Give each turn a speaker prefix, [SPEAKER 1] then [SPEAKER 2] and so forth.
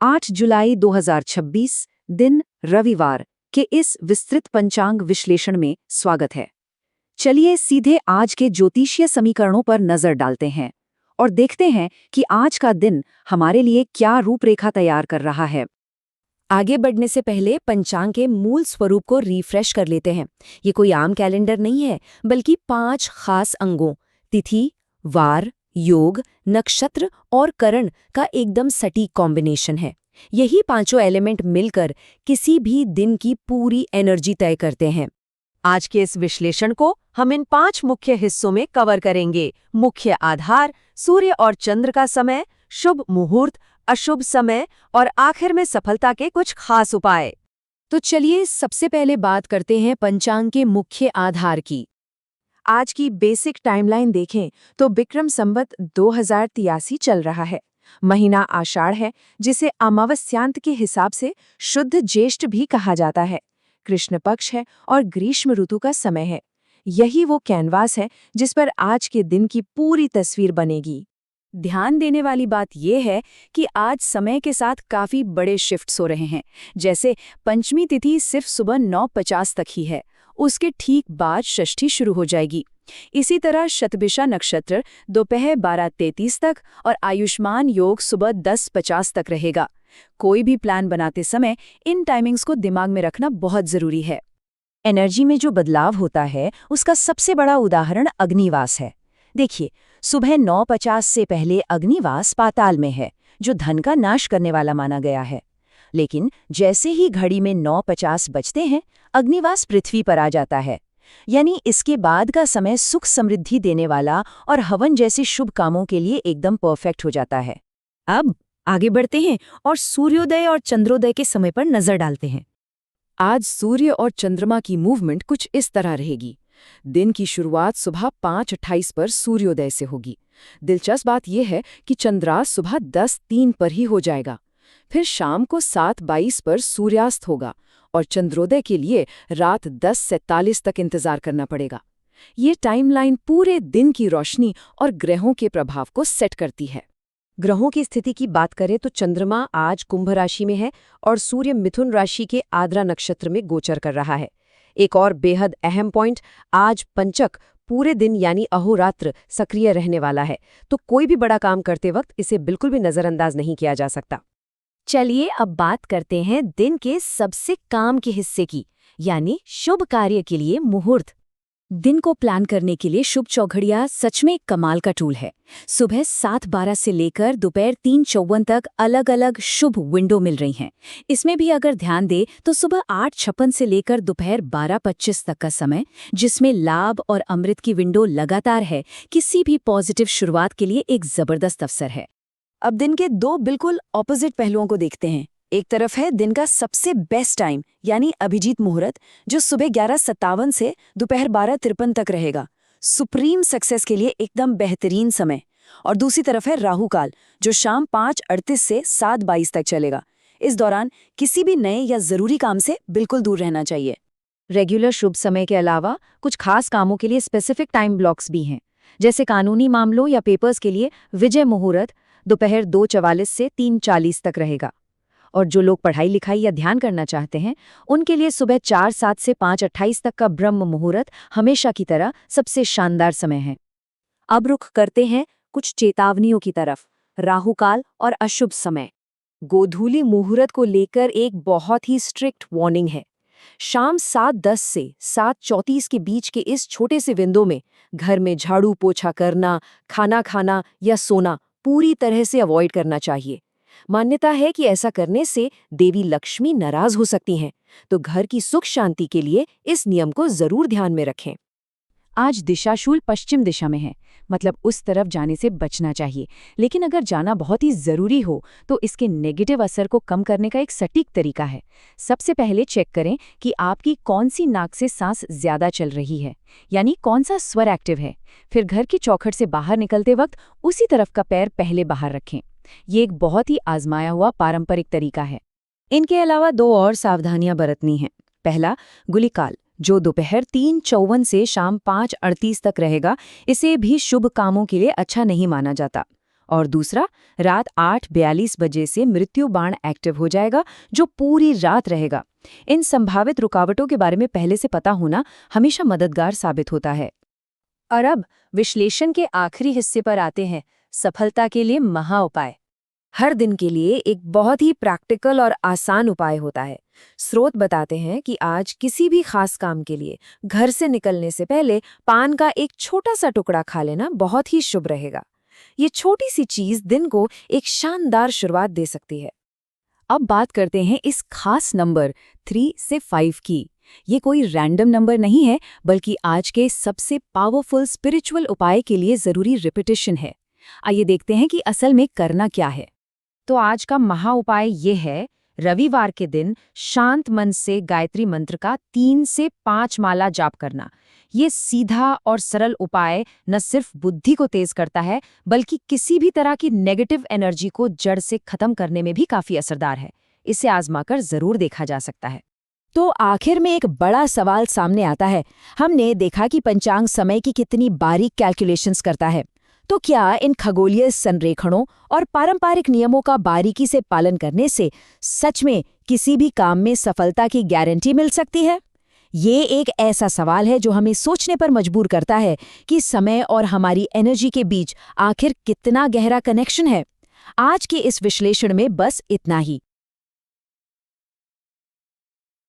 [SPEAKER 1] 8 जुलाई 2026 दिन रविवार के इस विस्तृत पंचांग विश्लेषण में स्वागत है। चलिए सीधे आज के ज्योतिषीय समीकरणों पर नजर डालते हैं और देखते हैं कि आज का दिन हमारे लिए क्या रूपरेखा तैयार कर रहा है।
[SPEAKER 2] आगे बढ़ने से पहले पंचांग के मूल स्वरूप को रिफ्रेश कर लेते हैं। ये कोई आम कैलेंडर नहीं है, बल्कि 5 खास अंगों तिथि, वार, योग, नक्षत्र और करण का एकदम सटीक कॉम्बिनेशन है। यही पांचों एलिमेंट मिलकर किसी भी दिन की पूरी एनर्जी तय करते हैं।
[SPEAKER 3] आज के इस विश्लेषण को हम इन 5 मुख्य हिस्सों में कवर करेंगे। मुख्य आधार, सूर्य और चंद्र का समय, शुभ मुहूर्त, अशुभ समय और आखिर में सफलता के कुछ खास उपाय।
[SPEAKER 2] तो चलिए सबसे पहले बात करते हैं पंचांग के मुख्य आधार की।
[SPEAKER 4] आज की बेसिक टाइमलाइन देखें तो विक्रम संवत 2083 चल रहा है। महीना आषाढ़ है, जिसे अमावस्यांत के हिसाब से शुद्ध ज्येष्ठ भी कहा जाता है। कृष्ण पक्ष है और ग्रीष्म ऋतु का समय है। यही वो कैनवास है जिस पर आज के दिन की पूरी तस्वीर बनेगी।
[SPEAKER 2] ध्यान देने वाली बात यह है कि आज समय के साथ काफी बड़े शिफ्ट्स हो रहे हैं। जैसे पंचमी तिथि सिर्फ सुबह 9:50 तक ही है, उसके ठीक बाद षष्ठी शुरू हो जाएगी। इसी तरह शतभिषा नक्षत्र दोपहर 12:33 तक और आयुष्मान योग सुबह 10:50 तक रहेगा। कोई भी प्लान बनाते समय इन टाइमिंग्स को दिमाग में रखना बहुत जरूरी है।
[SPEAKER 1] एनर्जी में जो बदलाव होता है उसका सबसे बड़ा उदाहरण अग्निवास है। देखिए, सुबह 9:50 से पहले अग्निवास पाताल में है, जो धन का नाश करने वाला माना गया है। लेकिन जैसे ही घड़ी में 9:50 बजते हैं, अग्निवास पृथ्वी पर आ जाता है। यानी इसके बाद का समय सुख समृद्धि देने वाला और हवन जैसे शुभ कामों के लिए एकदम परफेक्ट हो जाता है।
[SPEAKER 2] अब आगे बढ़ते हैं और सूर्योदय और चंद्रोदय के समय पर नजर डालते हैं। आज सूर्य और चंद्रमा की मूवमेंट कुछ इस तरह रहेगी। दिन की शुरुआत सुबह 5:28 पर सूर्योदय से होगी। दिलचस्प बात यह है कि चंद्रास्त सुबह 10:03 पर ही हो जाएगा। फिर शाम को 7:22 पर सूर्यास्त होगा और चंद्रोदय के लिए रात 10:47 तक इंतजार करना पड़ेगा। ये टाइमलाइन पूरे दिन की रोशनी और ग्रहों के प्रभाव को सेट करती है।
[SPEAKER 3] ग्रहों की स्थिति की बात करें तो चंद्रमा आज कुंभ राशि में है और सूर्य मिथुन राशि के आद्रा नक्षत्र में गोचर कर रहा है। एक और बेहद अहम पॉइंट, आज पंचक पूरे दिन यानी अहोरात्र सक्रिय रहने वाला है, तो कोई भी बड़ा काम करते वक्त इसे बिल्कुल भी नजरअंदाज नहीं किया जा सकता।
[SPEAKER 2] चलिए अब बात करते हैं दिन के सबसे काम के हिस्से की, यानी शुभ कार्य के लिए मुहूर्त। दिन को प्लान करने के लिए शुभ चौघड़िया सच में एक कमाल का टूल है। सुबह 7:12 से लेकर दोपहर 3:54 तक अलग अलग शुभ विंडो मिल रही हैं। इसमें भी अगर ध्यान दे तो सुबह 8:56 से लेकर दोपहर 12:25 तक का समय, जिसमें लाभ और अमृत की विंडो लगातार है, किसी भी पॉजिटिव शुरुआत के लिए एक जबरदस्त अवसर है। अब दिन के 2 बिल्कुल ऑपोजिट पहलुओं को देखते हैं। एक तरफ है दिन का सबसे बेस्ट टाइम यानी अभिजीत मुहूर्त, जो सुबह 11:57 से दोपहर 12:53 तक रहेगा। सुप्रीम सक्सेस के लिए एकदम बेहतरीन समय। और दूसरी तरफ है राहु काल, जो शाम 5:38 से 7:22 तक चलेगा। इस दौरान किसी भी नए या जरूरी काम से बिल्कुल दूर रहना चाहिए।
[SPEAKER 1] रेगुलर शुभ समय के अलावा कुछ खास कामों के लिए स्पेसिफिक टाइम ब्लॉक्स भी हैं। जैसे कानूनी मामलों या पेपर्स के लिए विजय मुहूर्त दोपहर 2:44 से 3:40 तक रहेगा। और जो लोग पढ़ाई लिखाई या ध्यान करना चाहते हैं, उनके लिए सुबह 4:07 से 5:28 तक का ब्रह्म मुहूर्त हमेशा की तरह सबसे शानदार समय है। अब रुख करते हैं कुछ चेतावनियों की तरफ। राहु काल और अशुभ समय। गोधूली मुहूर्त को लेकर एक बहुत ही स्ट्रिक्ट वार्निंग है। शाम 7:10 से 7:34 के बीच के इस छोटे से विंडो में घर में झाड़ू पोछा करना, खाना खाना या सोना पूरी तरह से अवॉइड करना चाहिए। मान्यता है कि ऐसा करने से देवी लक्ष्मी नाराज हो सकती हैं, तो घर की सुख शांति के लिए इस नियम को जरूर ध्यान में रखें। आज दिशाशूल पश्चिम दिशा में है, मतलब उस तरफ जाने से बचना चाहिए। लेकिन अगर जाना बहुत ही जरूरी हो तो इसके नेगेटिव असर को कम करने का एक सटीक तरीका है। सबसे पहले चेक करें कि आपकी कौन सी नाक से सांस ज्यादा चल रही है, यानी कौन सा स्वर एक्टिव है। फिर घर की चौखट से बाहर निकलते वक्त उसी तरफ का पैर पहले बाहर रखें। ये एक बहुत ही आजमाया हुआ पारंपरिक तरीका है।
[SPEAKER 2] इनके अलावा 2 और सावधानियां बरतनी हैं। पहला, गुलिकाल, जो दोपहर 3:54 से शाम 5:38 तक रहेगा। इसे भी शुभ कामों के लिए अच्छा नहीं माना जाता।
[SPEAKER 1] और दूसरा रात 8:42 बजे से मृत्यु बाण एक्टिव हो जाएगा, जो पूरी रात रहेगा। इन संभावित रुकावटों के बारे में पहले से पता होना हमेशा मददगार साबित होता है।
[SPEAKER 2] और अब विश्लेषण के आखिरी हिस्से पर आते हैं, सफलता के लिए महा उपाय।
[SPEAKER 3] हर दिन के लिए एक बहुत ही प्रैक्टिकल और आसान उपाय होता है। स्रोत बताते हैं कि आज किसी भी खास काम के लिए घर से निकलने से पहले पान का एक छोटा सा टुकड़ा खा लेना बहुत ही शुभ रहेगा। ये छोटी सी चीज दिन को एक शानदार शुरुआत दे सकती है।
[SPEAKER 1] अब बात करते हैं इस खास नंबर 3 से 5 की। ये कोई रैंडम नंबर नहीं है, बल्कि आज के सबसे पावरफुल स्पिरिचुअल उपाय के लिए जरूरी रिपीटिशन है। आइए देखते हैं कि असल में करना क्या है। तो आज का महा उपाय ये है, रविवार के दिन शांत मन से गायत्री मंत्र का 3 से 5 माला जाप करना। ये सीधा और सरल उपाय न सिर्फ बुद्धि को तेज करता है, बल्कि किसी भी तरह की नेगेटिव एनर्जी को जड़ से खत्म करने में भी काफी असरदार है। इसे आजमाकर जरूर देखा जा सकता है।
[SPEAKER 2] तो आखिर में एक बड़ा सवाल सामने आता है। हमने देखा कि पंचांग समय की कितनी बारीक कैलकुलेशंस करता है, तो क्या इन खगोलीय संरेखणों और पारंपरिक नियमों का बारीकी से पालन करने से सच में किसी भी काम में सफलता की गारंटी मिल सकती है? ये एक ऐसा सवाल है जो हमें सोचने पर मजबूर करता है कि समय और हमारी एनर्जी के बीच आखिर कितना गहरा कनेक्शन है। आज के इस विश्लेषण में बस इतना ही।